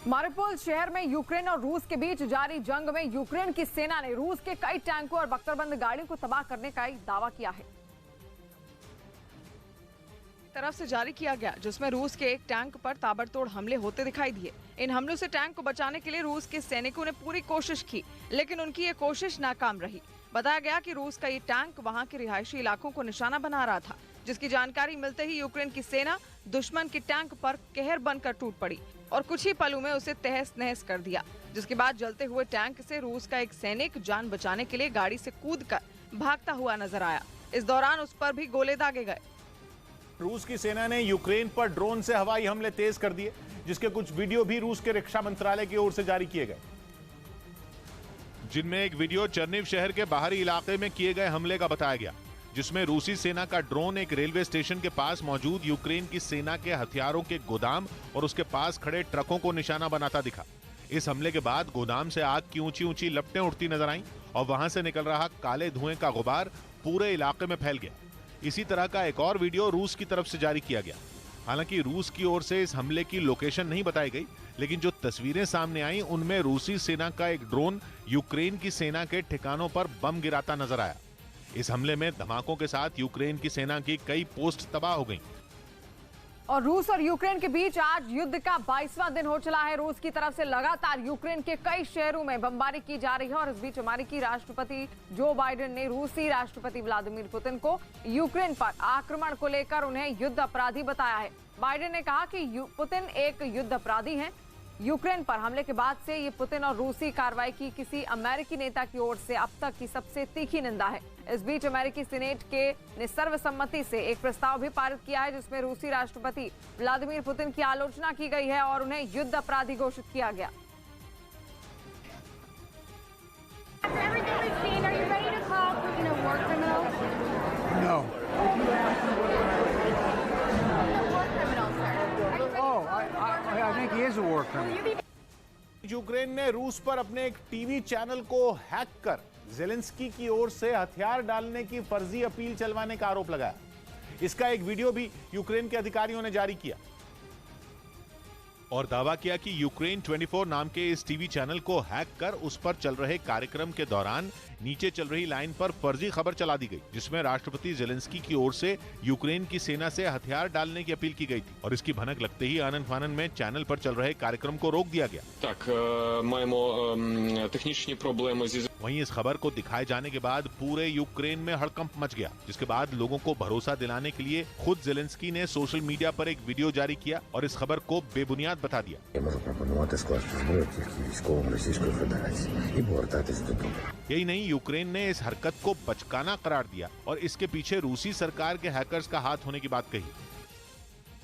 मारिउपोल शहर में यूक्रेन और रूस के बीच जारी जंग में यूक्रेन की सेना ने रूस के कई टैंकों और बख्तरबंद गाड़ियों को तबाह करने का एक दावा किया है। तरफ से जारी किया गया, जिसमें रूस के एक टैंक पर ताबड़तोड़ हमले होते दिखाई दिए। इन हमलों से टैंक को बचाने के लिए रूस के सैनिकों ने पूरी कोशिश की, लेकिन उनकी ये कोशिश नाकाम रही। बताया गया कि रूस का ये टैंक वहां के रिहायशी इलाकों को निशाना बना रहा था, जिसकी जानकारी मिलते ही यूक्रेन की सेना दुश्मन के टैंक पर कहर बनकर टूट पड़ी और कुछ ही पलों में उसे तहस नहस कर दिया। जिसके बाद जलते हुए टैंक से रूस का एक सैनिक जान बचाने के लिए गाड़ी से कूदकर भागता हुआ नजर आया। इस दौरान उस पर भी गोले दागे गए। रूस की सेना ने यूक्रेन पर ड्रोन से हवाई हमले तेज कर दिए, जिसके कुछ वीडियो भी रूस के रक्षा मंत्रालय की ओर से जारी किए गए, जिनमें एक वीडियो चर्निव शहर के बाहरी इलाके में किए गए हमले का बताया गया, जिसमें रूसी सेना का ड्रोन एक रेलवे स्टेशन के पास मौजूद यूक्रेन की सेना के हथियारों के गोदाम और उसके पास खड़े ट्रकों को निशाना बनाता दिखा। इस हमले के बाद गोदाम से आग की ऊंची ऊंची लपटें उठती नजर आईं और वहां से निकल रहा काले धुएं का गुबार पूरे इलाके में फैल गया। इसी तरह का एक और वीडियो रूस की तरफ से जारी किया गया। हालांकि रूस की ओर से इस हमले की लोकेशन नहीं बताई गई, लेकिन जो तस्वीरें सामने आई उनमें रूसी सेना का एक ड्रोन यूक्रेन की सेना के ठिकानों पर बम गिराता नजर आया। इस हमले में धमाकों के साथ यूक्रेन की सेना की कई पोस्ट तबाह हो गईं। और रूस और यूक्रेन के बीच आज युद्ध का 22वां दिन हो चला है। रूस की तरफ से लगातार यूक्रेन के कई शहरों में बमबारी की जा रही है और इस बीच अमेरिकी राष्ट्रपति जो बाइडेन ने रूसी राष्ट्रपति व्लादिमीर पुतिन को यूक्रेन पर आक्रमण को लेकर उन्हें युद्ध अपराधी बताया है। बाइडेन ने कहा कि पुतिन एक युद्ध अपराधी हैं। यूक्रेन पर हमले के बाद से ये पुतिन और रूसी कार्रवाई की किसी अमेरिकी नेता की ओर से अब तक की सबसे तीखी निंदा है। इस बीच अमेरिकी सीनेट के ने सर्वसम्मति से एक प्रस्ताव भी पारित किया है, जिसमें रूसी राष्ट्रपति व्लादिमीर पुतिन की आलोचना की गई है और उन्हें युद्ध अपराधी घोषित किया गया। यूक्रेन ने रूस पर अपने एक टीवी चैनल को हैक कर ज़ेलेंस्की की ओर से हथियार डालने की फर्जी अपील चलवाने का आरोप लगाया। इसका एक वीडियो भी यूक्रेन के अधिकारियों ने जारी किया और दावा किया कि यूक्रेन 24 नाम के इस टीवी चैनल को हैक कर उस पर चल रहे कार्यक्रम के दौरान नीचे चल रही लाइन पर फर्जी खबर चला दी गई, जिसमें राष्ट्रपति ज़ेलेंस्की की ओर से यूक्रेन की सेना से हथियार डालने की अपील की गई थी और इसकी भनक लगते ही आनन फानन में चैनल पर चल रहे कार्यक्रम को रोक दिया गया। वहीं इस खबर को दिखाए जाने के बाद पूरे यूक्रेन में हड़कंप मच गया, जिसके बाद लोगों को भरोसा दिलाने के लिए खुद ज़ेलेंस्की ने सोशल मीडिया पर एक वीडियो जारी किया और इस खबर को बेबुनियाद बता दिया। यही नहीं, यूक्रेन ने इस हरकत को बचकाना करार दिया और इसके पीछे रूसी सरकार के हैकर्स का हाथ होने की बात कही।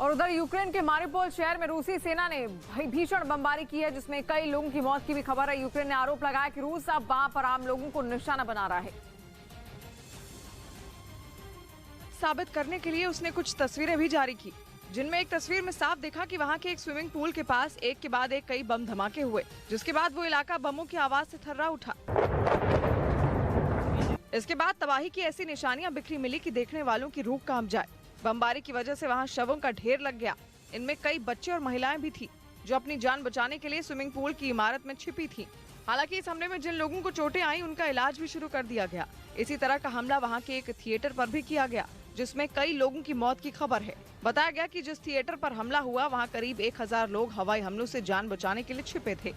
और उधर यूक्रेन के मारिउपोल शहर में रूसी सेना ने भीषण बमबारी की है, जिसमें कई लोगों की मौत की भी खबर है। यूक्रेन ने आरोप लगाया कि रूस अब वहां पर आम लोगों को निशाना बना रहा है। साबित करने के लिए उसने कुछ तस्वीरें भी जारी की, जिनमें एक तस्वीर में साफ देखा कि वहां के एक स्विमिंग पूल के पास एक के बाद एक कई बम धमाके हुए, जिसके बाद वो इलाका बमों की आवाज से थर्रा उठा। इसके बाद तबाही की ऐसी निशानियां बिखरी मिली कि देखने वालों की रूह कांप जाए। बमबारी की वजह से वहां शवों का ढेर लग गया। इनमें कई बच्चे और महिलाएं भी थी, जो अपनी जान बचाने के लिए स्विमिंग पूल की इमारत में छिपी थी। हालांकि इस हमले में जिन लोगों को चोटें आई उनका इलाज भी शुरू कर दिया गया। इसी तरह का हमला वहां के एक थिएटर पर भी किया गया, जिसमें कई लोगों की मौत की खबर है। बताया गया कि जिस थिएटर पर हमला हुआ वहां करीब 1000 लोग हवाई हमलों से जान बचाने के लिए छिपे थे।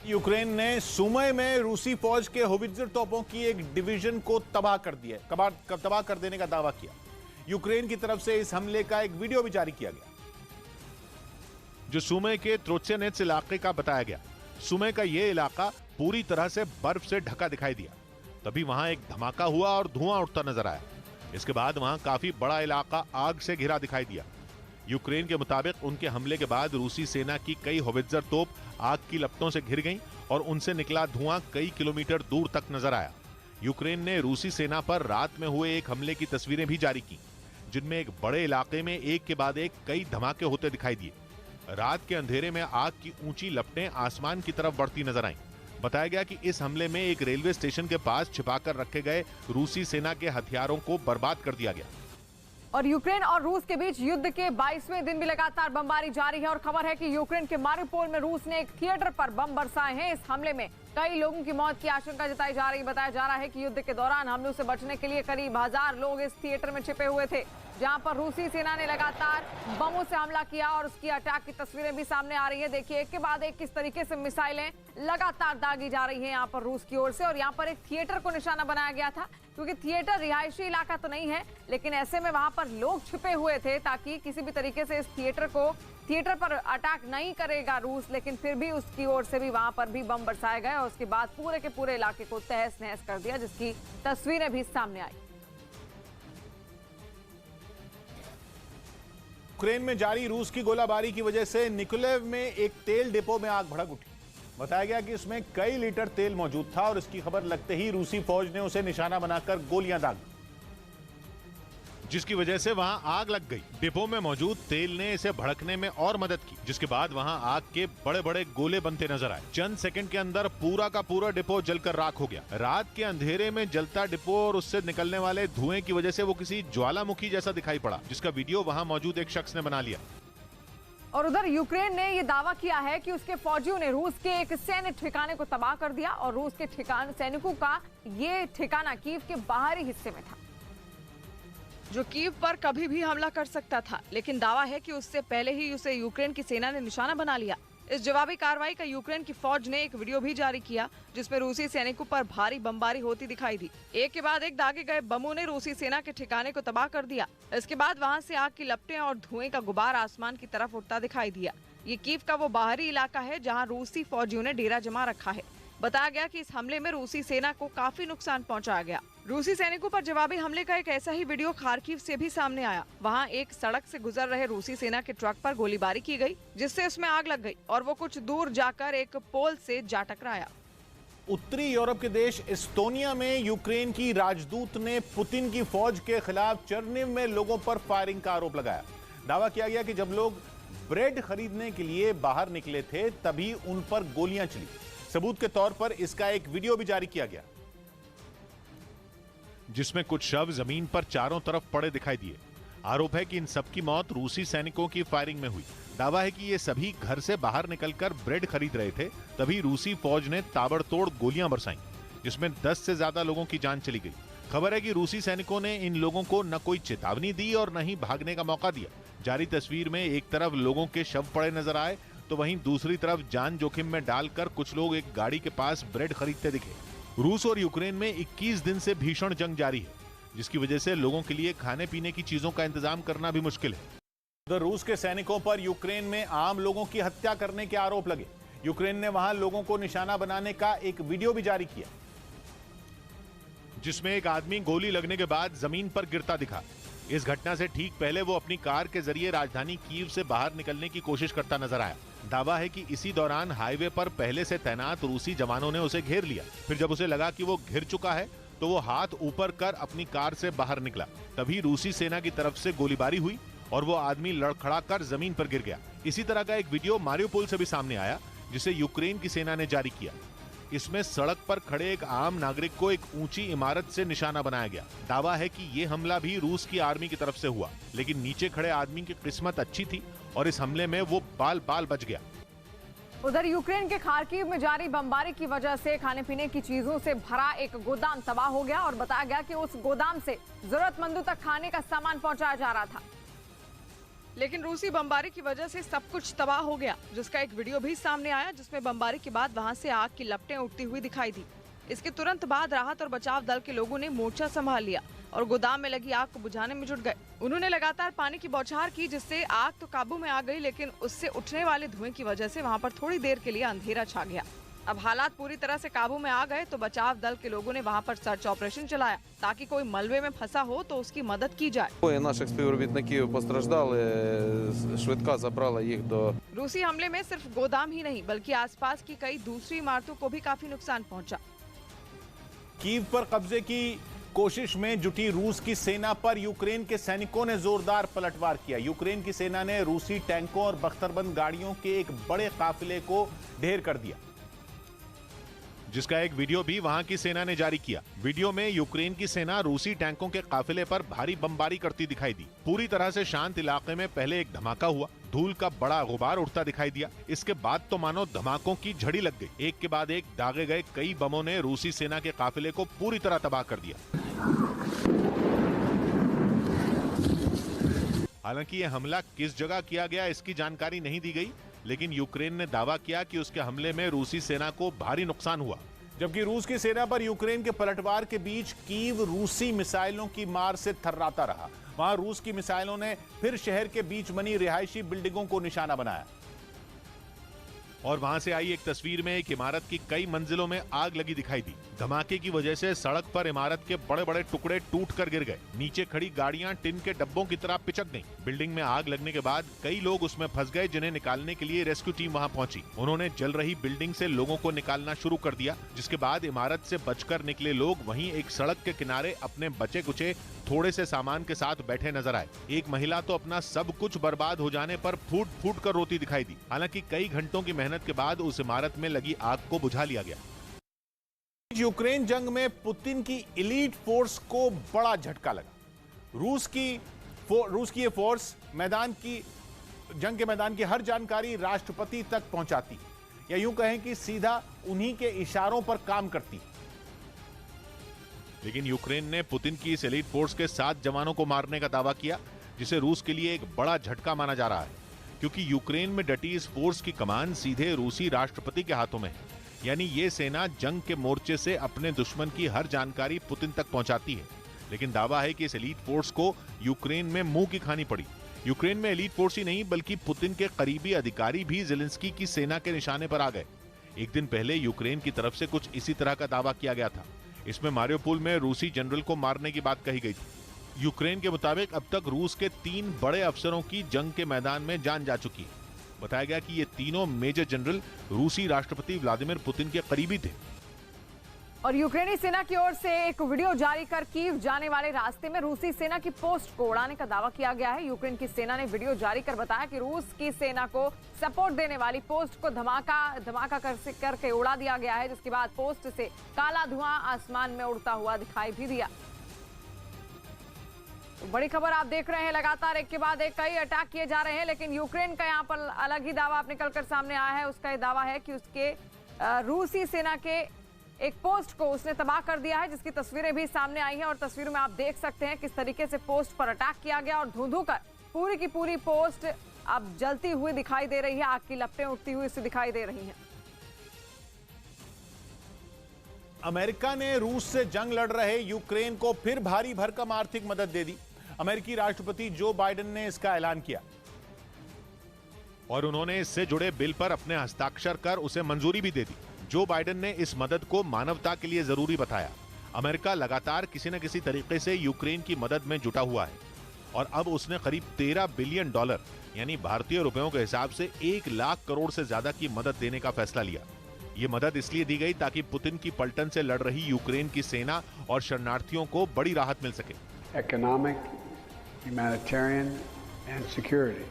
यूक्रेन ने सुमय में रूसी फौज के होवित्जर तोपों की एक डिवीजन को तबाह कर देने का दावा किया। यूक्रेन की तरफ से इस हमले का एक वीडियो भी जारी किया गया, जो सुमय के त्रोत्सेनेत्स इलाके का बताया गया। सुमय का यह इलाका पूरी तरह से बर्फ से ढका दिखाई दिया। तभी वहां एक धमाका हुआ और धुआं उठता नजर आया। इसके बाद वहां काफी बड़ा इलाका आग से घिरा दिखाई दिया। यूक्रेन के मुताबिक उनके हमले के बाद रूसी सेना की कई होवित्जर तोप आग की लपटों से घिर गईं और उनसे निकला धुआं कई किलोमीटर दूर तक नजर आया। यूक्रेन ने रूसी सेना पर रात में हुए एक हमले की तस्वीरें भी जारी की, जिनमें एक बड़े इलाके में एक के बाद एक कई धमाके होते दिखाई दिए। रात के अंधेरे में आग की ऊंची लपटें आसमान की तरफ बढ़ती नजर आईं। बताया गया कि इस हमले में एक रेलवे स्टेशन के पास छिपाकर रखे गए रूसी सेना के हथियारों को बर्बाद कर दिया गया। और यूक्रेन और रूस के बीच युद्ध के 22वें दिन भी लगातार बमबारी जारी है और खबर है कि यूक्रेन के मारिउपोल में रूस ने एक थिएटर पर बम बरसाए हैं। इस हमले में कई लोगों की मौत की आशंका जताई जा रही। बताया जा रहा है कि युद्ध के दौरान हमलों से बचने के लिए करीब 1000 लोग इस थिएटर में छिपे हुए थे, जहां पर रूसी सेना ने लगातार बमों से हमला किया और उसकी अटैक की तस्वीरें भी सामने आ रही है। देखिए एक के बाद एक किस तरीके से मिसाइलें लगातार दागी जा रही हैं यहाँ पर रूस की ओर से। और यहाँ पर एक थिएटर को निशाना बनाया गया था, क्योंकि थिएटर रिहायशी इलाका तो नहीं है, लेकिन ऐसे में वहां पर लोग छिपे हुए थे ताकि किसी भी तरीके से इस थिएटर पर अटैक नहीं करेगा रूस, लेकिन फिर भी उसकी ओर से भी वहां पर भी बम बरसाए गए और उसके बाद पूरे के पूरे इलाके को तहस नहस कर दिया, जिसकी तस्वीरें भी सामने आई। यूक्रेन में जारी रूस की गोलाबारी की वजह से निकोलेव में एक तेल डिपो में आग भड़क उठी। बताया गया कि इसमें कई लीटर तेल मौजूद था और इसकी खबर लगते ही रूसी फौज ने उसे निशाना बनाकर गोलियां दागी, जिसकी वजह से वहां आग लग गई। डिपो में मौजूद तेल ने इसे भड़कने में और मदद की, जिसके बाद वहां आग के बड़े बड़े गोले बनते नजर आए। चंद सेकंड के अंदर पूरा का पूरा डिपो जलकर राख हो गया। रात के अंधेरे में जलता डिपो और उससे निकलने वाले धुएं की वजह से वो किसी ज्वालामुखी जैसा दिखाई पड़ा, जिसका वीडियो वहां मौजूद एक शख्स ने बना लिया। और उधर यूक्रेन ने यह दावा किया है कि उसके फौजियों ने रूस के एक सैन्य ठिकाने को तबाह कर दिया और रूस के सैनिकों का ये ठिकाना कीव के बाहरी हिस्से में था, जो कीव पर कभी भी हमला कर सकता था। लेकिन दावा है कि उससे पहले ही उसे यूक्रेन की सेना ने निशाना बना लिया। इस जवाबी कार्रवाई का यूक्रेन की फौज ने एक वीडियो भी जारी किया, जिसमें रूसी सैनिकों पर भारी बमबारी होती दिखाई दी। एक के बाद एक दागे गए बमों ने रूसी सेना के ठिकाने को तबाह कर दिया। इसके बाद वहां से आग की लपटें और धुएं का गुबार आसमान की तरफ उठता दिखाई दिया। ये कीव का वो बाहरी इलाका है जहाँ रूसी फौजियों ने डेरा जमा रखा है। बताया गया कि इस हमले में रूसी सेना को काफी नुकसान पहुंचाया गया। रूसी सैनिकों पर जवाबी हमले का एक ऐसा ही वीडियो खार्किव से भी सामने आया। वहां एक सड़क से गुजर रहे रूसी सेना के ट्रक पर गोलीबारी की गई, जिससे उसमें आग लग गई और वो कुछ दूर जाकर एक पोल से जा टकराया। उत्तरी यूरोप के देश एस्टोनिया में यूक्रेन की राजदूत ने पुतिन की फौज के खिलाफ चर्निव में लोगों पर फायरिंग का आरोप लगाया। दावा किया गया कि जब लोग ब्रेड खरीदने के लिए बाहर निकले थे तभी उन पर गोलियां चली। सबूत के तौर पर इसका एक वीडियो भी जारी किया गया, जिसमें कुछ शव जमीन पर चारों तरफ पड़े दिखाई दिए। आरोप है कि इन सबकी मौत रूसी सैनिकों की फायरिंग में हुई। दावा है कि ये सभी घर से बाहर निकलकर ब्रेड खरीद रहे थे, तभी रूसी फौज ने ताबड़तोड़ गोलियां बरसाईं, जिसमें 10 से ज्यादा लोगों की जान चली गई। खबर है कि रूसी सैनिकों ने इन लोगों को न कोई चेतावनी दी और न ही भागने का मौका दिया। जारी तस्वीर में एक तरफ लोगों के शव पड़े नजर आए तो वहीं दूसरी तरफ जान जोखिम में डालकर कुछ लोग एक गाड़ी के पास ब्रेड खरीदते दिखे। रूस और यूक्रेन में 21 दिन से भीषण जंग जारी है, जिसकी वजह से लोगों के लिए खाने पीने की चीजों का इंतजाम करना भी मुश्किल है। उधर रूस के सैनिकों पर यूक्रेन में आम लोगों की हत्या करने के आरोप लगे। यूक्रेन ने वहां लोगों को निशाना बनाने का एक वीडियो भी जारी किया, जिसमें एक आदमी गोली लगने के बाद जमीन पर गिरता दिखा। इस घटना से ठीक पहले वो अपनी कार के जरिए राजधानी कीव से बाहर निकलने की कोशिश करता नजर आया। दावा है कि इसी दौरान हाईवे पर पहले से तैनात रूसी जवानों ने उसे घेर लिया। फिर जब उसे लगा कि वो घिर चुका है तो वो हाथ ऊपर कर अपनी कार से बाहर निकला। तभी रूसी सेना की तरफ से गोलीबारी हुई और वो आदमी लड़खड़ा कर जमीन पर गिर गया। इसी तरह का एक वीडियो मारिउपोल से भी सामने आया, जिसे यूक्रेन की सेना ने जारी किया। इसमें सड़क पर खड़े एक आम नागरिक को एक ऊंची इमारत से निशाना बनाया गया। दावा है कि ये हमला भी रूस की आर्मी की तरफ से हुआ, लेकिन नीचे खड़े आदमी की किस्मत अच्छी थी और इस हमले में वो बाल बाल बच गया। उधर यूक्रेन के खार्किव में जारी बमबारी की वजह से खाने पीने की चीजों से भरा एक गोदाम तबाह हो गया और बताया गया कि उस गोदाम से जरूरतमंदों तक खाने का सामान पहुंचाया जा रहा था। लेकिन रूसी बमबारी की वजह से सब कुछ तबाह हो गया, जिसका एक वीडियो भी सामने आया, जिसमें बमबारी के बाद वहां से आग की लपटें उठती हुई दिखाई दी। इसके तुरंत बाद राहत और बचाव दल के लोगों ने मोर्चा संभाल लिया और गोदाम में लगी आग को बुझाने में जुट गए। उन्होंने लगातार पानी की बौछार की, जिससे आग तो काबू में आ गई, लेकिन उससे उठने वाले धुएं की वजह से वहां पर थोड़ी देर के लिए अंधेरा छा गया। अब हालात पूरी तरह से काबू में आ गए तो बचाव दल के लोगों ने वहां पर सर्च ऑपरेशन चलाया, ताकि कोई मलबे में फंसा हो तो उसकी मदद की जाए। Наших співробітників постраждали, швидка забрала їх до. रूसी हमले में सिर्फ गोदाम ही नहीं बल्कि आसपास की कई दूसरी इमारतों को भी काफी नुकसान पहुंचा। कीव पर कब्जे की कोशिश में जुटी रूस की सेना पर यूक्रेन के सैनिकों ने जोरदार पलटवार किया। यूक्रेन की सेना ने रूसी टैंकों और बख्तरबंद गाड़ियों के एक बड़े काफिले को ढेर कर दिया। जिसका एक वीडियो भी वहां की सेना ने जारी किया। वीडियो में यूक्रेन की सेना रूसी टैंकों के काफिले पर भारी बमबारी करती दिखाई दी। पूरी तरह से शांत इलाके में पहले एक धमाका हुआ, धूल का बड़ा गुबार उठता दिखाई दिया। इसके बाद तो मानो धमाकों की झड़ी लग गई। एक के बाद एक दागे गए कई बमों ने रूसी सेना के काफिले को पूरी तरह तबाह कर दिया। हालांकि यह हमला किस जगह किया गया इसकी जानकारी नहीं दी गई, लेकिन यूक्रेन ने दावा किया कि उसके हमले में रूसी सेना को भारी नुकसान हुआ। जबकि रूस की सेना पर यूक्रेन के पलटवार के बीच कीव रूसी मिसाइलों की मार से थर्राता रहा। वहां रूस की मिसाइलों ने फिर शहर के बीच बनी रिहायशी बिल्डिंगों को निशाना बनाया। और वहां से आई एक तस्वीर में एक इमारत की कई मंजिलों में आग लगी दिखाई दी। धमाके की वजह से सड़क पर इमारत के बड़े बड़े टुकड़े टूट कर गिर गए। नीचे खड़ी गाड़ियां टिन के डब्बों की तरह पिचक गईं। बिल्डिंग में आग लगने के बाद कई लोग उसमें फंस गए, जिन्हें निकालने के लिए रेस्क्यू टीम वहां पहुंची। उन्होंने जल रही बिल्डिंग से लोगों को निकालना शुरू कर दिया, जिसके बाद इमारत से बचकर निकले लोग वहीं एक सड़क के किनारे अपने बचे कुचे थोड़े से सामान के साथ बैठे नजर आए। एक महिला तो अपना सब कुछ बर्बाद हो जाने पर फूट फूट कर रोती दिखाई दी। हालांकि कई घंटों की मेहनत के बाद उस इमारत में लगी आग को बुझा लिया गया। यूक्रेन जंग में पुतिन की एलीट फोर्स को बड़ा झटका लगा। रूस की ये फोर्स जंग के मैदान की हर जानकारी राष्ट्रपति तक पहुंचाती, या यूं कहें कि सीधा उन्हीं के इशारों पर काम करती। लेकिन यूक्रेन ने पुतिन की इस एलीट फोर्स के 7 जवानों को मारने का दावा किया, जिसे रूस के लिए एक बड़ा झटका माना जा रहा है, क्योंकि यूक्रेन में डटी इस फोर्स की कमान सीधे रूसी राष्ट्रपति के हाथों में है। यानी ये सेना जंग के मोर्चे से अपने दुश्मन की हर जानकारी पुतिन तक पहुंचाती है। लेकिन दावा है कि इस एलीट फोर्स को यूक्रेन में मुंह की खानी पड़ी। यूक्रेन में एलीट फोर्स ही नहीं, बल्कि पुतिन के करीबी अधिकारी भी ज़ेलेंस्की की सेना के निशाने पर आ गए। एक दिन पहले यूक्रेन की तरफ से कुछ इसी तरह का दावा किया गया था। इसमें मारियोपोल में रूसी जनरल को मारने की बात कही गई थी। यूक्रेन के मुताबिक अब तक रूस के 3 बड़े अफसरों की जंग के मैदान में जान जा चुकी है। बताया गया कि ये तीनों मेजर जनरल रूसी राष्ट्रपति व्लादिमीर पुतिन के करीबी थे। और यूक्रेनी सेना की ओर से एक वीडियो जारी कर कीव जाने वाले रास्ते में रूसी सेना की पोस्ट को उड़ाने का दावा किया गया है। यूक्रेन की सेना ने वीडियो जारी कर बताया कि रूस की सेना को सपोर्ट देने वाली पोस्ट को धमाका करके उड़ा दिया गया है, जिसके बाद पोस्ट से काला धुआं आसमान में उड़ता हुआ दिखाई भी दिया। तो बड़ी खबर आप देख रहे हैं, लगातार एक के बाद एक कई अटैक किए जा रहे हैं, लेकिन यूक्रेन का यहाँ पर अलग ही दावा निकलकर सामने आया है। उसका ये दावा है कि उसके रूसी सेना के एक पोस्ट को उसने तबाह कर दिया है, जिसकी तस्वीरें भी सामने आई हैं। और तस्वीरों में आप देख सकते हैं किस तरीके से पोस्ट पर अटैक किया गया और धुंधु कर पूरी की पूरी पोस्ट अब जलती हुई दिखाई दे रही है। आग की लपटें उठती हुई इससे दिखाई दे रही हैं। अमेरिका ने रूस से जंग लड़ रहे यूक्रेन को फिर भारी भरकम आर्थिक मदद दे दी। अमेरिकी राष्ट्रपति जो बाइडेन ने इसका ऐलान किया और उन्होंने इससे जुड़े बिल पर अपने हस्ताक्षर कर उसे मंजूरी भी दे दी। जो बाइडेन ने इस मदद को मानवता के लिए जरूरी बताया। अमेरिका लगातार किसी न किसी तरीके से यूक्रेन की मदद में जुटा हुआ है और अब उसने करीब $13 बिलियन यानी भारतीय रुपयों के हिसाब से 1 लाख करोड़ से ज्यादा की मदद देने का फैसला लिया। ये मदद इसलिए दी गई ताकि पुतिन की पलटन से लड़ रही यूक्रेन की सेना और शरणार्थियों को बड़ी राहत मिल सके। Economic, humanitarian and security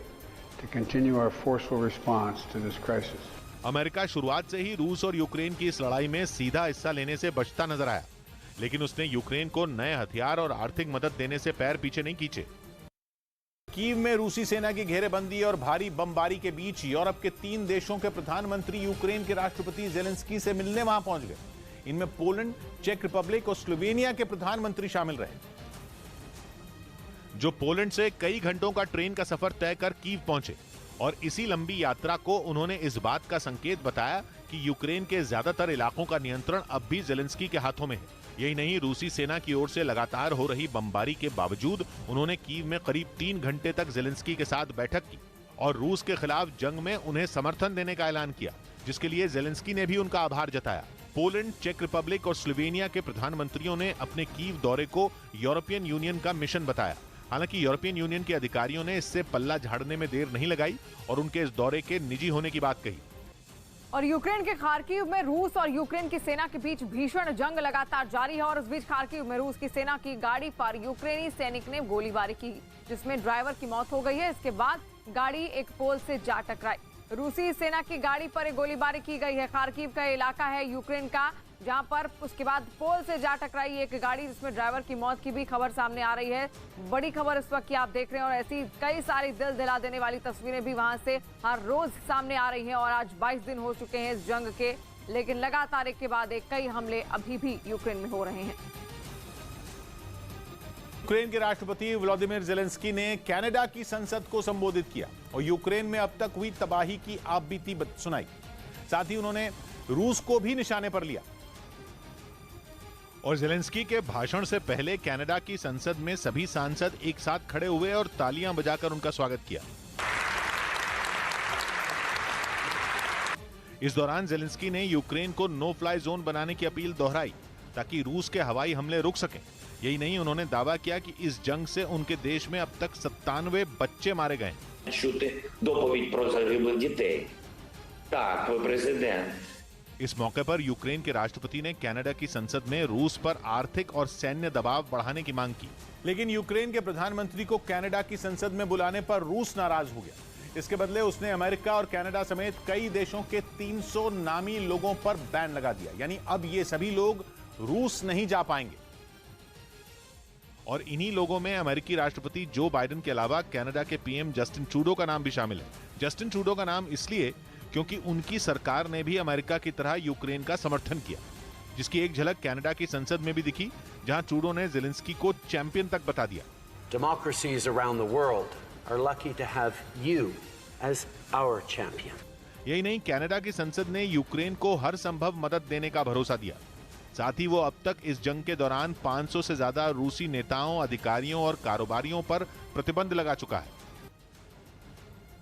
to continue our forceful response to this crisis. America शुरुआत से ही रूस और यूक्रेन की इस लड़ाई में सीधा हिस्सा लेने से बचता नजर आया, लेकिन उसने यूक्रेन को नए हथियार और आर्थिक मदद देने से पैर पीछे नहीं खींचे। कीव में रूसी सेना की घेरेबंदी और भारी बमबारी के बीच यूरोप के 3 देशों के प्रधानमंत्री यूक्रेन के राष्ट्रपति ज़ेलेंस्की से मिलने वहां पहुंच गए। इनमें पोलैंड, चेक रिपब्लिक और स्लोवेनिया के प्रधानमंत्री शामिल रहे, जो पोलैंड से कई घंटों का ट्रेन का सफर तय कर कीव पहुंचे। और इसी लंबी यात्रा को उन्होंने इस बात का संकेत बताया कि यूक्रेन के ज्यादातर इलाकों का नियंत्रण अब भी ज़ेलेंस्की के हाथों में है। यही नहीं, रूसी सेना की ओर से लगातार हो रही बमबारी के बावजूद उन्होंने कीव में करीब 3 घंटे तक ज़ेलेंस्की के साथ बैठक की और रूस के खिलाफ जंग में उन्हें समर्थन देने का ऐलान किया, जिसके लिए ज़ेलेंस्की ने भी उनका आभार जताया। पोलैंड, चेक रिपब्लिक और स्लोवेनिया के प्रधानमंत्रियों ने अपने कीव दौरे को यूरोपियन यूनियन का मिशन बताया। हालांकि यूरोपियन यूनियन के अधिकारियों ने इससे पल्ला झाड़ने में देर नहीं लगाई और उनके इस दौरे के निजी होने की बात कही। और यूक्रेन के खार्किव में रूस और यूक्रेन की सेना के बीच भीषण जंग लगातार जारी है और इस बीच खार्किव में रूस की सेना की गाड़ी पर यूक्रेनी सैनिक ने गोलीबारी की, जिसमें ड्राइवर की मौत हो गई है। इसके बाद गाड़ी एक पोल से जा टकराई। रूसी सेना की गाड़ी पर एक गोलीबारी की गई है। खार्किव का इलाका है यूक्रेन का जहां पर उसके बाद पोल से जा टकराई एक गाड़ी, जिसमें ड्राइवर की मौत की भी खबर सामने आ रही है। बड़ी खबर इस वक्त की आप देख रहे हैं और ऐसी कई सारी दिल दिला देने वाली तस्वीरें भी वहां से हर रोज सामने आ रही हैं। और आज 22 दिन हो चुके हैं इस जंग के, लेकिन लगातार एक के बाद एक कई हमले अभी भी यूक्रेन में हो रहे हैं। यूक्रेन के राष्ट्रपति व्लादिमीर ज़ेलेंस्की ने कनाडा की संसद को संबोधित किया और यूक्रेन में अब तक हुई तबाही की आप बीती सुनाई। साथ ही उन्होंने रूस को भी निशाने पर लिया। और ज़ेलेंस्की के भाषण से पहले कनाडा की संसद में सभी सांसद एक साथ खड़े हुए और तालियां बजाकर उनका स्वागत किया। इस दौरान ज़ेलेंस्की ने यूक्रेन को नो फ्लाई जोन बनाने की अपील दोहराई ताकि रूस के हवाई हमले रुक सकें। यही नहीं, उन्होंने दावा किया कि इस जंग से उनके देश में अब तक 97 बच्चे मारे गए। Чути доповідь про загиблих дітей. Так, ви президент. इस मौके पर यूक्रेन के राष्ट्रपति ने कनाडा की संसद में रूस पर आर्थिक और सैन्य दबाव बढ़ाने की मांग की। लेकिन यूक्रेन के प्रधानमंत्री को कनाडा की संसद में बुलाने पर रूस नाराज हो गया। इसके बदले उसने अमेरिका और कनाडा समेत कई देशों के 300 नामी लोगों पर बैन लगा दिया। यानी अब ये सभी लोग रूस नहीं जा पाएंगे। और इन्हीं लोगों में अमेरिकी राष्ट्रपति जो बाइडेन के अलावा कनाडा के पीएम जस्टिन ट्रूडो का नाम भी शामिल है। जस्टिन ट्रूडो का नाम इसलिए क्योंकि उनकी सरकार ने भी अमेरिका की तरह यूक्रेन का समर्थन किया, जिसकी एक झलक कनाडा की संसद में भी दिखी, जहां ट्रूडो ने ज़ेलेंस्की को चैंपियन तक बता दिया। Democracies around the world are lucky to have you as our champion. यही नहीं, कनाडा की संसद ने यूक्रेन को हर संभव मदद देने का भरोसा दिया। साथ ही वो अब तक इस जंग के दौरान 500 से ज्यादा रूसी नेताओं, अधिकारियों और कारोबारियों पर प्रतिबंध लगा चुका है।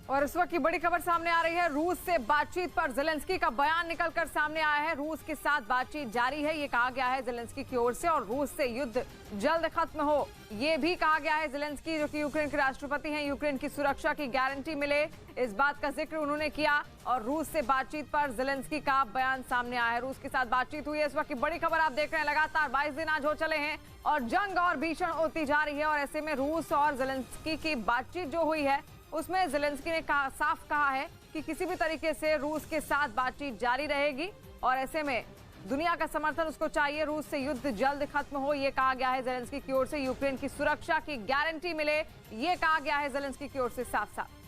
और इस वक्त की बड़ी खबर सामने आ रही है। रूस से बातचीत पर ज़ेलेंस्की का बयान निकलकर सामने आया है। रूस के साथ बातचीत जारी है, ये कहा गया है ज़ेलेंस्की की ओर से, और रूस से युद्ध जल्द खत्म हो, ये भी कहा गया है। ज़ेलेंस्की जो कि यूक्रेन के राष्ट्रपति हैं, यूक्रेन की सुरक्षा की गारंटी मिले, इस बात का जिक्र उन्होंने किया। और रूस से बातचीत पर ज़ेलेंस्की का बयान सामने आया है। रूस के साथ बातचीत हुई है। इस वक्त की बड़ी खबर आप देख रहे हैं। लगातार 22 दिन आज हो चले हैं और जंग और भीषण होती जा रही है। और ऐसे में रूस और ज़ेलेंस्की की बातचीत जो हुई है, उसमें ज़ेलेंस्की ने साफ कहा है कि किसी भी तरीके से रूस के साथ बातचीत जारी रहेगी और ऐसे में दुनिया का समर्थन उसको चाहिए। रूस से युद्ध जल्द खत्म हो, ये कहा गया है ज़ेलेंस्की की ओर से। यूक्रेन की सुरक्षा की गारंटी मिले, ये कहा गया है ज़ेलेंस्की की ओर से साफ साफ।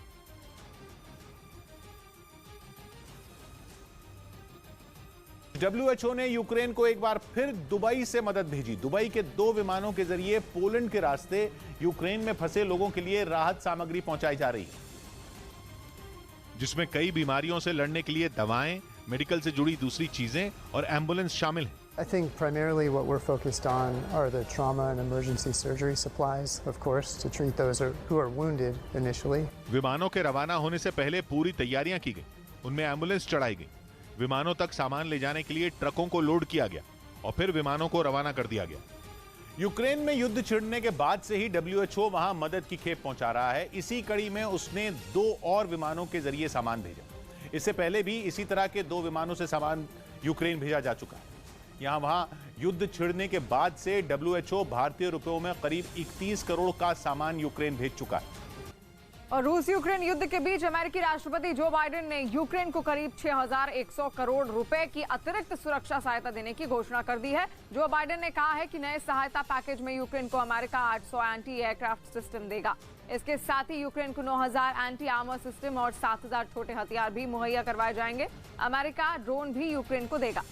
WHO ने यूक्रेन को एक बार फिर दुबई से मदद भेजी। दुबई के 2 विमानों के जरिए पोलैंड के रास्ते यूक्रेन में फंसे लोगों के लिए राहत सामग्री पहुंचाई जा रही है, जिसमें कई बीमारियों से लड़ने के लिए दवाएं, मेडिकल से जुड़ी दूसरी चीजें और एम्बुलेंस शामिल हैं। I think primarily what we're focused on are the trauma and emergency surgery supplies, of course, to treat those who are wounded initially. विमानों के रवाना होने से पहले पूरी तैयारियां की गई, उनमें एम्बुलेंस चढ़ाई गई, विमानों तक सामान ले जाने के लिए ट्रकों को लोड किया गया और फिर विमानों को रवाना कर दिया गया। यूक्रेन में युद्ध छिड़ने के बाद से ही WHO वहां मदद की खेप पहुंचा रहा है। इसी कड़ी में उसने 2 और विमानों के जरिए सामान भेजा। इससे पहले भी इसी तरह के 2 विमानों से सामान यूक्रेन भेजा जा चुका है। यहां वहां युद्ध छिड़ने के बाद से WHO भारतीय रुपयों में करीब 31 करोड़ का सामान यूक्रेन भेज चुका है। और रूस यूक्रेन युद्ध के बीच अमेरिकी राष्ट्रपति जो बाइडेन ने यूक्रेन को करीब 6100 करोड़ रुपए की अतिरिक्त सुरक्षा सहायता देने की घोषणा कर दी है। जो बाइडेन ने कहा है कि नए सहायता पैकेज में यूक्रेन को अमेरिका 800 एंटी एयरक्राफ्ट सिस्टम देगा। इसके साथ ही यूक्रेन को 9000 एंटी आर्मर सिस्टम और 7000 छोटे हथियार भी मुहैया करवाए जाएंगे। अमेरिका ड्रोन भी यूक्रेन को देगा।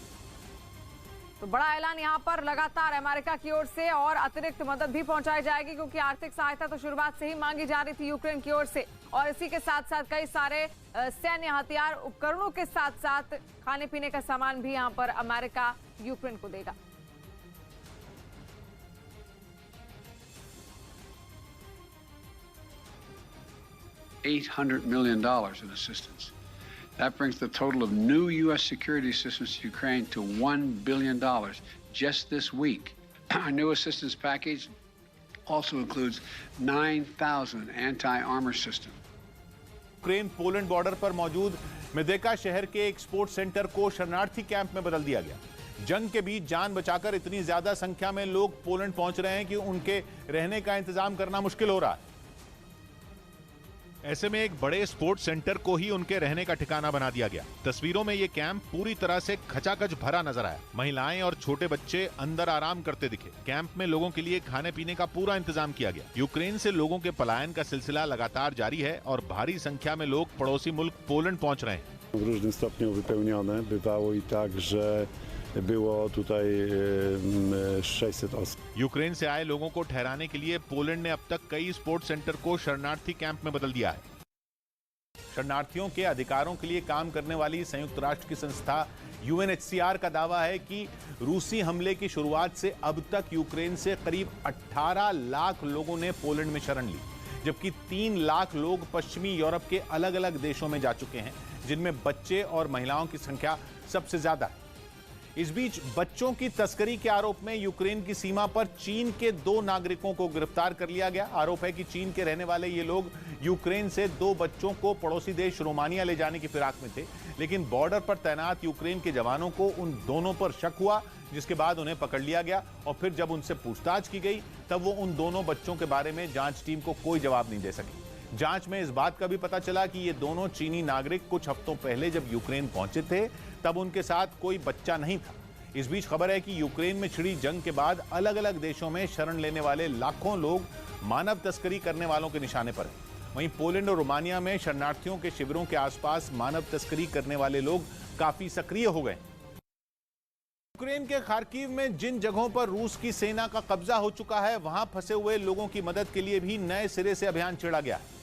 तो बड़ा ऐलान यहाँ पर लगातार अमेरिका की ओर से, और अतिरिक्त मदद भी पहुंचाई जाएगी क्योंकि आर्थिक सहायता तो शुरुआत से ही मांगी जा रही थी यूक्रेन की ओर से। और इसी के साथ साथ कई सारे सैन्य हथियार उपकरणों के साथ साथ खाने पीने का सामान भी यहाँ पर अमेरिका यूक्रेन को देगा। $800 million in assistance. That brings the total of new U.S. security assistance to Ukraine to $1 billion just this week. Our new assistance package also includes 9,000 anti-armor systems. Ukraine Poland border पर मौजूद मेदेका शहर के एक sports centre को शरणार्थी camp में बदल दिया गया। जंग के बीच जान बचाकर इतनी ज्यादा संख्या में लोग पोलैंड पहुंच रहे हैं कि उनके रहने का इंतजाम करना मुश्किल हो रहा है। ऐसे में एक बड़े स्पोर्ट्स सेंटर को ही उनके रहने का ठिकाना बना दिया गया। तस्वीरों में ये कैंप पूरी तरह से खचाखच भरा नजर आया। महिलाएं और छोटे बच्चे अंदर आराम करते दिखे। कैंप में लोगों के लिए खाने पीने का पूरा इंतजाम किया गया। यूक्रेन से लोगों के पलायन का सिलसिला लगातार जारी है और भारी संख्या में लोग पड़ोसी मुल्क पोलैंड पहुंच रहे हैं। W różnym stopniu wypełnione. Bywało i tak, że było tutaj 600 osób. Ukraine से आए लोगों को ठहराने के लिए पोलैंड ने अब तक कई स्पोर्ट्स सेंटर को शरणार्थी कैंप में बदल दिया है। शरणार्थियों के अधिकारों के लिए काम करने वाली संयुक्त राष्ट्र की संस्था UNHCR का दावा है कि रूसी हमले की शुरुआत से अब तक यूक्रेन से करीब 18 लाख लोगों ने पोलैंड में शरण ली, जबकि 3 लाख लोग पश्चिमी यूरोप के अलग अलग देशों में जा चुके हैं, जिनमें बच्चे और महिलाओं की संख्या सबसे ज्यादा है। इस बीच बच्चों की तस्करी के आरोप में यूक्रेन की सीमा पर चीन के 2 नागरिकों को गिरफ्तार कर लिया गया। आरोप है कि चीन के रहने वाले ये लोग यूक्रेन से 2 बच्चों को पड़ोसी देश रोमानिया ले जाने की फिराक में थे, लेकिन बॉर्डर पर तैनात यूक्रेन के जवानों को उन दोनों पर शक हुआ, जिसके बाद उन्हें पकड़ लिया गया और फिर जब उनसे पूछताछ की गई तब वो उन दोनों बच्चों के बारे में जांच टीम को कोई जवाब नहीं दे सकी। जांच में इस बात का भी पता चला कि ये दोनों चीनी नागरिक कुछ हफ्तों पहले जब यूक्रेन पहुंचे थे तब उनके साथ कोई बच्चा नहीं था। इस बीच खबर है कि यूक्रेन में छिड़ी जंग के बाद अलग अलग देशों में शरण लेने वाले लाखों लोग मानव तस्करी करने वालों के निशाने पर हैं। वहीं पोलैंड और रोमानिया में शरणार्थियों के शिविरों के आसपास मानव तस्करी करने वाले लोग काफी सक्रिय हो गए। यूक्रेन के खार्किव में जिन जगहों पर रूस की सेना का कब्जा हो चुका है, वहां फंसे हुए लोगों की मदद के लिए भी नए सिरे से अभियान छेड़ा गया है,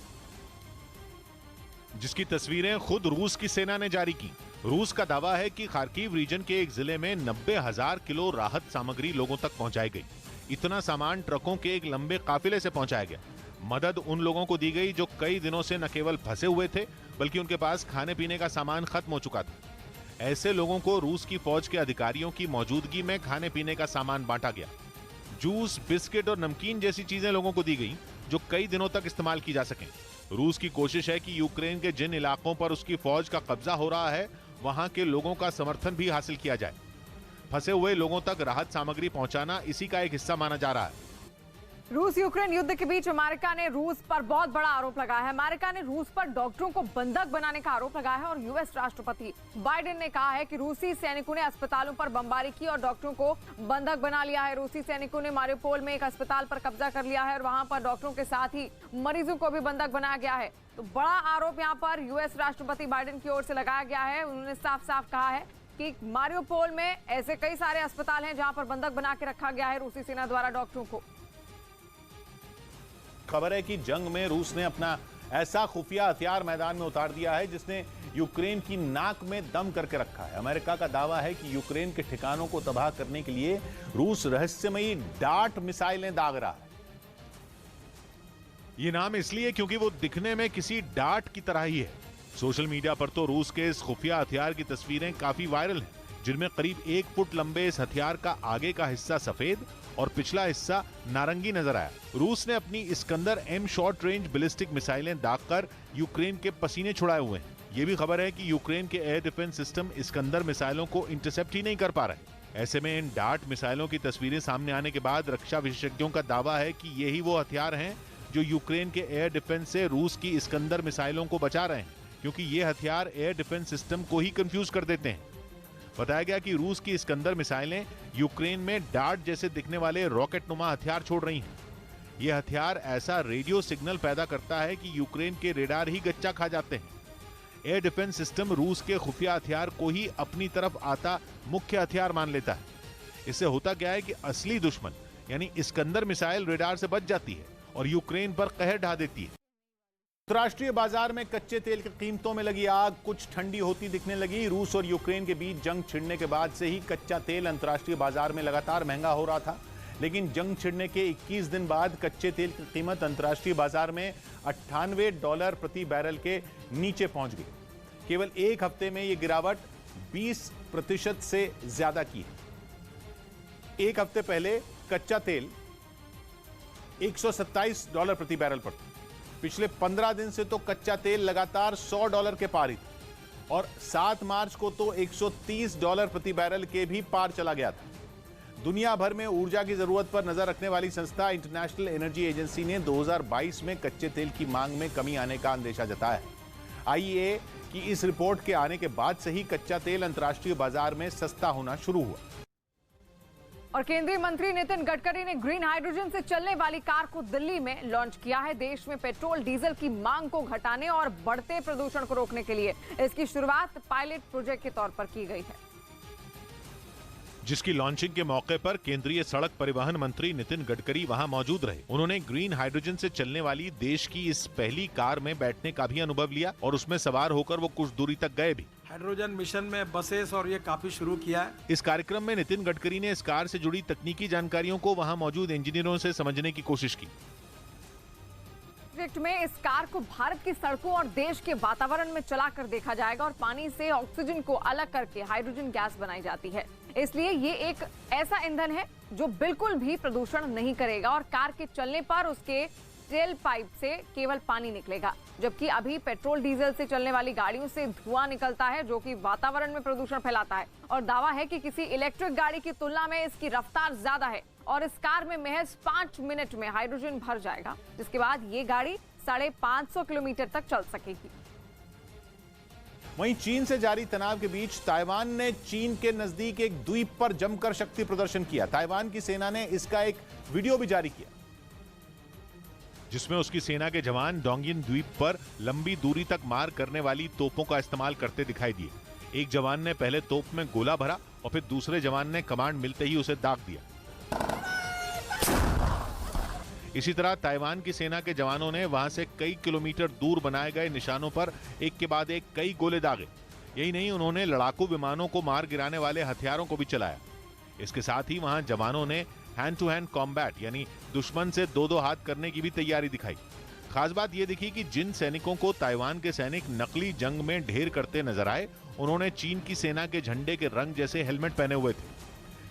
जिसकी तस्वीरें खुद रूस की सेना ने जारी की। रूस का दावा है कि खार्किव रीजन के एक जिले में 90,000 किलो राहत सामग्री लोगों तक पहुंचाई गई। इतना सामान ट्रकों के एक लंबे काफिले से पहुंचाया गया। मदद उन लोगों को दी गई जो कई दिनों से न केवल फंसे हुए थे, बल्कि उनके पास खाने पीने का सामान खत्म हो चुका था। ऐसे लोगों को रूस की फौज के अधिकारियों की मौजूदगी में खाने पीने का सामान बांटा गया। जूस, बिस्किट और नमकीन जैसी चीजें लोगों को दी गई जो कई दिनों तक इस्तेमाल की जा सकें। रूस की कोशिश है कि यूक्रेन के जिन इलाकों पर उसकी फौज का कब्जा हो रहा है, वहां के लोगों का समर्थन भी हासिल किया जाए। फंसे हुए लोगों तक राहत सामग्री पहुंचाना इसी का एक हिस्सा माना जा रहा है। रूस यूक्रेन युद्ध के बीच अमेरिका ने रूस पर बहुत बड़ा आरोप लगाया है। अमेरिका ने रूस पर डॉक्टरों को बंधक बनाने का आरोप लगाया है और यूएस राष्ट्रपति बाइडेन ने कहा है कि रूसी सैनिकों ने अस्पतालों पर बमबारी की और डॉक्टरों को बंधक बना लिया है। रूसी सैनिकों ने मारियोपोल में एक अस्पताल पर कब्जा कर लिया है और वहां पर डॉक्टरों के साथ ही मरीजों को भी बंधक बनाया गया है। तो बड़ा आरोप यहाँ पर यूएस राष्ट्रपति बाइडेन की ओर से लगाया गया है। उन्होंने साफ साफ कहा है कि मारियोपोल में ऐसे कई सारे अस्पताल हैं जहां पर बंधक बना के रखा गया है रूसी सेना द्वारा डॉक्टरों को। खबर है कि जंग में रूस ने अपना ऐसा खुफिया हथियार मैदान में उतार दिया है जिसने यूक्रेन की नाक में दम करके रखा है। अमेरिका का दावा है कि यूक्रेन के ठिकानों को तबाह करने के लिए रूस रहस्यमयी डार्ट मिसाइलें दाग रहा है। ये नाम इसलिए क्योंकि वो दिखने में किसी डार्ट की तरह ही है। सोशल मीडिया पर तो रूस के इस खुफिया हथियार की तस्वीरें काफी वायरल हैं, जिनमें करीब 1 फुट लंबे इस हथियार का आगे का हिस्सा सफेद और पिछला हिस्सा नारंगी नजर आया। रूस ने अपनी Iskander M short range ballistic मिसाइलें दागकर यूक्रेन के पसीने छुड़ाए हुए हैं। ये भी खबर है कि यूक्रेन के एयर डिफेंस सिस्टम इस्कंदर मिसाइलों को इंटरसेप्ट ही नहीं कर पा रहे। ऐसे में इन डार्ट मिसाइलों की तस्वीरें सामने आने के बाद रक्षा विशेषज्ञों का दावा है कि यही वो हथियार हैं जो यूक्रेन के एयर डिफेंस से रूस की इस्कंदर मिसाइलों को बचा रहे हैं, क्योंकि ये हथियार एयर डिफेंस सिस्टम को ही कंफ्यूज कर देते हैं। बताया गया कि रूस की इस्कंदर मिसाइलें यूक्रेन में डार्ट जैसे दिखने वाले रॉकेट नुमा हथियार छोड़ रही हैं। यह हथियार ऐसा रेडियो सिग्नल पैदा करता है कि यूक्रेन के रेडार ही गच्चा खा जाते हैं। एयर डिफेंस सिस्टम रूस के खुफिया हथियार को ही अपनी तरफ आता मुख्य हथियार मान लेता है। इससे होता क्या है कि असली दुश्मन यानी इस्कंदर मिसाइल रेडार से बच जाती है और यूक्रेन पर कहर ढा देती है। अंतर्राष्ट्रीय बाजार में कच्चे तेल की कीमतों में लगी आग कुछ ठंडी होती दिखने लगी। रूस और यूक्रेन के बीच जंग छिड़ने के बाद से ही कच्चा तेल अंतर्राष्ट्रीय बाजार में लगातार महंगा हो रहा था, लेकिन जंग छिड़ने के 21 दिन बाद कच्चे तेल की कीमत अंतर्राष्ट्रीय बाजार में $98 प्रति बैरल के नीचे पहुंच गई। केवल एक हफ्ते में यह गिरावट 20% से ज्यादा की है। एक हफ्ते पहले कच्चा तेल $127 प्रति बैरल पर था। पिछले 15 दिन से तो कच्चा तेल लगातार $100 के पार ही था और 7 मार्च को तो $130 प्रति बैरल के भी पार चला गया था। दुनिया भर में ऊर्जा की जरूरत पर नजर रखने वाली संस्था इंटरनेशनल एनर्जी एजेंसी ने 2022 में कच्चे तेल की मांग में कमी आने का अंदेशा जताया है। आईईए की इस रिपोर्ट के आने के बाद से ही कच्चा तेल अंतर्राष्ट्रीय बाजार में सस्ता होना शुरू हुआ। और केंद्रीय मंत्री नितिन गडकरी ने ग्रीन हाइड्रोजन से चलने वाली कार को दिल्ली में लॉन्च किया है। देश में पेट्रोल डीजल की मांग को घटाने और बढ़ते प्रदूषण को रोकने के लिए इसकी शुरुआत पायलट प्रोजेक्ट के तौर पर की गई है, जिसकी लॉन्चिंग के मौके पर केंद्रीय सड़क परिवहन मंत्री नितिन गडकरी वहां मौजूद रहे। उन्होंने ग्रीन हाइड्रोजन से चलने वाली देश की इस पहली कार में बैठने का भी अनुभव लिया और उसमें सवार होकर वो कुछ दूरी तक गए भी। हाइड्रोजन मिशन में बसेस और ये काफी शुरू किया है। इस कार्यक्रम में नितिन गडकरी ने इस कार से जुड़ी तकनीकी जानकारियों को वहां मौजूद इंजीनियरों से समझने की कोशिश की। प्रोजेक्ट में इस कार को भारत की सड़कों और देश के वातावरण में चलाकर देखा जाएगा और पानी से ऑक्सीजन को अलग करके हाइड्रोजन गैस बनाई जाती है। इसलिए ये एक ऐसा ईंधन है जो बिल्कुल भी प्रदूषण नहीं करेगा और कार के चलने पर उसके टेल पाइप से केवल पानी निकलेगा, जबकि अभी पेट्रोल डीजल से चलने वाली गाड़ियों से धुआं निकलता है जो कि वातावरण में प्रदूषण फैलाता है। और दावा है कि किसी इलेक्ट्रिक गाड़ी की तुलना में इसकी रफ्तार ज्यादा है और इस कार में महज 5 मिनट में हाइड्रोजन भर जाएगा, जिसके बाद ये गाड़ी 550 किलोमीटर तक चल सकेगी। वहीं चीन से जारी तनाव के बीच ताइवान ने चीन के नजदीक एक द्वीप पर जमकर शक्ति प्रदर्शन किया। ताइवान की सेना ने इसका एक वीडियो भी जारी किया, जिसमें उसकी सेना के जवान डोंगिन द्वीप पर लंबी दूरी तक मार करने वाली तोपों का इस्तेमाल करते दिखाई दिए। एक जवान ने पहले तोप में गोला भरा और फिर दूसरे जवान ने कमांड मिलते ही उसे दाग दिया। इसी तरह ताइवान की सेना के जवानों ने वहां से कई किलोमीटर दूर बनाए गए निशानों पर एक के बाद एक कई गोले दागे। यही नहीं, उन्होंने लड़ाकू विमानों को मार गिराने वाले हथियारों को भी चलाया। इसके साथ ही वहां जवानों ने हैंड टू हैंड कॉम्बैट यानी दुश्मन से 2-2 हाथ करने की भी तैयारी दिखाई। खास बात यह दिखी कि जिन सैनिकों को ताइवान के सैनिक नकली जंग में ढेर करते नजर आए, उन्होंने चीन की सेना के झंडे के रंग जैसे हेलमेट पहने हुए थे।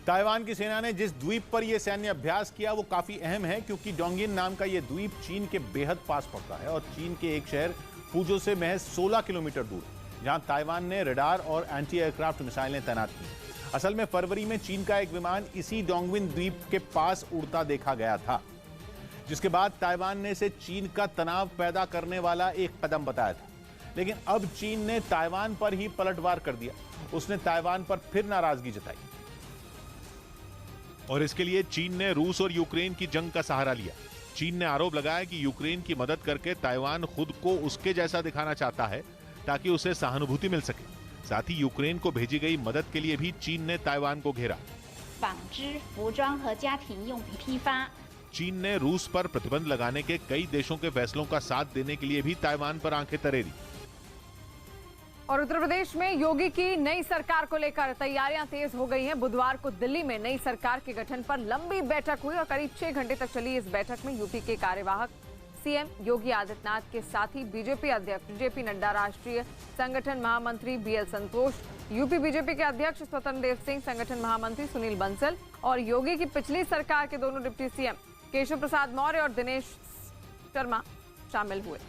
ताइवान की सेना ने जिस द्वीप पर यह सैन्य अभ्यास किया वो काफी अहम है, क्योंकि डोंगिन नाम का यह द्वीप चीन के बेहद पास पड़ता है और चीन के एक शहर फुजो से महज 16 किलोमीटर दूर है, जहां ताइवान ने रडार और एंटी एयरक्राफ्ट मिसाइलें तैनात की। असल में फरवरी में चीन का एक विमान इसी डोंगविन द्वीप के पास उड़ता देखा गया था, जिसके बाद ताइवान ने इसे चीन का तनाव पैदा करने वाला एक कदम बताया था। लेकिन अब चीन ने ताइवान पर ही पलटवार कर दिया। उसने ताइवान पर फिर नाराजगी जताई और इसके लिए चीन ने रूस और यूक्रेन की जंग का सहारा लिया। चीन ने आरोप लगाया कि यूक्रेन की मदद करके ताइवान खुद को उसके जैसा दिखाना चाहता है ताकि उसे सहानुभूति मिल सके। साथ ही यूक्रेन को भेजी गई मदद के लिए भी चीन ने ताइवान को घेरा। चीन ने रूस पर प्रतिबंध लगाने के कई देशों के फैसलों का साथ देने के लिए भी ताइवान पर आंखें तरेरी। और उत्तर प्रदेश में योगी की नई सरकार को लेकर तैयारियां तेज हो गई हैं। बुधवार को दिल्ली में नई सरकार के गठन पर लंबी बैठक हुई और करीब 6 घंटे तक चली इस बैठक में यूपी के कार्यवाहक सीएम योगी आदित्यनाथ के साथ ही बीजेपी अध्यक्ष जेपी नड्डा, राष्ट्रीय संगठन महामंत्री बीएल संतोष, यूपी बीजेपी के अध्यक्ष स्वतंत्र देव सिंह, संगठन महामंत्री सुनील बंसल और योगी की पिछली सरकार के दोनों डिप्टी सीएम केशव प्रसाद मौर्य और दिनेश शर्मा शामिल हुए।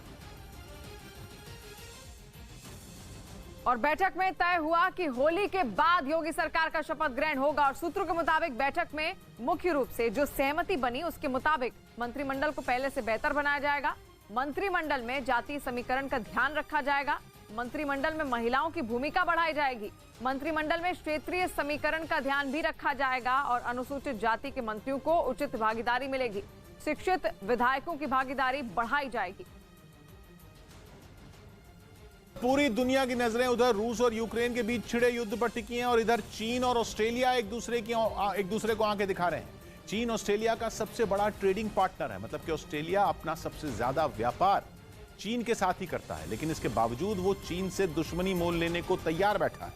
और बैठक में तय हुआ कि होली के बाद योगी सरकार का शपथ ग्रहण होगा और सूत्रों के मुताबिक बैठक में मुख्य रूप से जो सहमति बनी उसके मुताबिक मंत्रिमंडल को पहले से बेहतर बनाया जाएगा। मंत्रिमंडल में जातीय समीकरण का ध्यान रखा जाएगा। मंत्रिमंडल में महिलाओं की भूमिका बढ़ाई जाएगी। मंत्रिमंडल में क्षेत्रीय समीकरण का ध्यान भी रखा जाएगा और अनुसूचित जाति के मंत्रियों को उचित भागीदारी मिलेगी। शिक्षित विधायकों की भागीदारी बढ़ाई जाएगी। पूरी दुनिया की नजरें उधर रूस और यूक्रेन के बीच छिड़े युद्ध पर टिकी हैं और इधर चीन और ऑस्ट्रेलिया एक दूसरे को आंखें दिखा रहे हैं। चीन ऑस्ट्रेलिया का सबसे बड़ा ट्रेडिंग पार्टनर है, मतलब कि ऑस्ट्रेलिया अपना सबसे ज्यादा व्यापार चीन के साथ ही करता है, लेकिन इसके बावजूद वो चीन से दुश्मनी मोल लेने को तैयार बैठा है।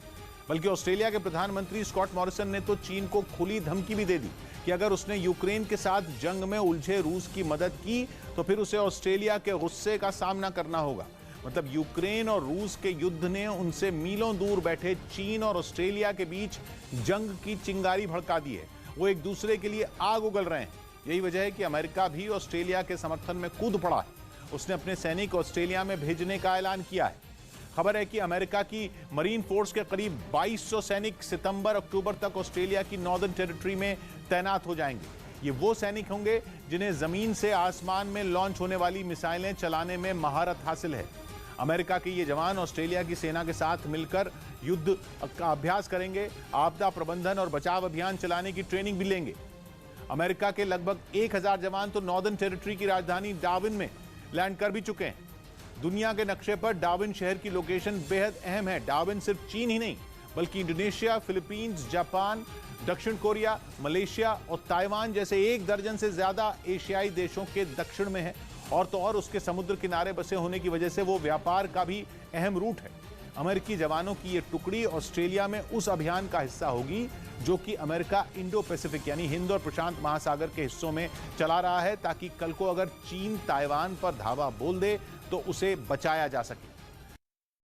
बल्कि ऑस्ट्रेलिया के प्रधानमंत्री स्कॉट मॉरिसन ने तो चीन को खुली धमकी भी दे दी कि अगर उसने यूक्रेन के साथ जंग में उलझे रूस की मदद की तो फिर उसे ऑस्ट्रेलिया के गुस्से का सामना करना होगा। मतलब यूक्रेन और रूस के युद्ध ने उनसे मीलों दूर बैठे चीन और ऑस्ट्रेलिया के बीच जंग की चिंगारी भड़का दी है। वो एक दूसरे के लिए आग उगल रहे हैं। यही वजह है कि अमेरिका भी ऑस्ट्रेलिया के समर्थन में कूद पड़ा है। उसने अपने सैनिक ऑस्ट्रेलिया में भेजने का ऐलान किया है। खबर है कि अमेरिका की मरीन फोर्स के करीब 2200 सैनिक सितंबर-अक्टूबर तक ऑस्ट्रेलिया की नॉर्दर्न टेरिटरी में तैनात हो जाएंगे। ये वो सैनिक होंगे जिन्हें जमीन से आसमान में लॉन्च होने वाली मिसाइलें चलाने में महारत हासिल है। अमेरिका के ये जवान ऑस्ट्रेलिया की सेना के साथ मिलकर युद्ध का अभ्यास करेंगे, आपदा प्रबंधन और बचाव अभियान चलाने की ट्रेनिंग भी लेंगे। अमेरिका के लगभग 1000 जवान तो नॉर्दर्न टेरिटरी की राजधानी डार्विन में लैंड कर भी चुके हैं। दुनिया के नक्शे पर डार्विन शहर की लोकेशन बेहद अहम है। डार्विन सिर्फ चीन ही नहीं बल्कि इंडोनेशिया, फिलीपींस, जापान, दक्षिण कोरिया, मलेशिया और ताइवान जैसे 1 दर्जन से ज्यादा एशियाई देशों के दक्षिण में है। और तो और उसके समुद्र किनारे बसे होने की वजह से वो व्यापार का भी अहम रूट है। अमेरिकी जवानों की ये टुकड़ी ऑस्ट्रेलिया में उस अभियान का हिस्सा होगी जो कि अमेरिका इंडो पैसिफिक यानी हिंद और प्रशांत महासागर के हिस्सों में चला रहा है, ताकि कल को अगर चीन ताइवान पर धावा बोल दे तो उसे बचाया जा सके।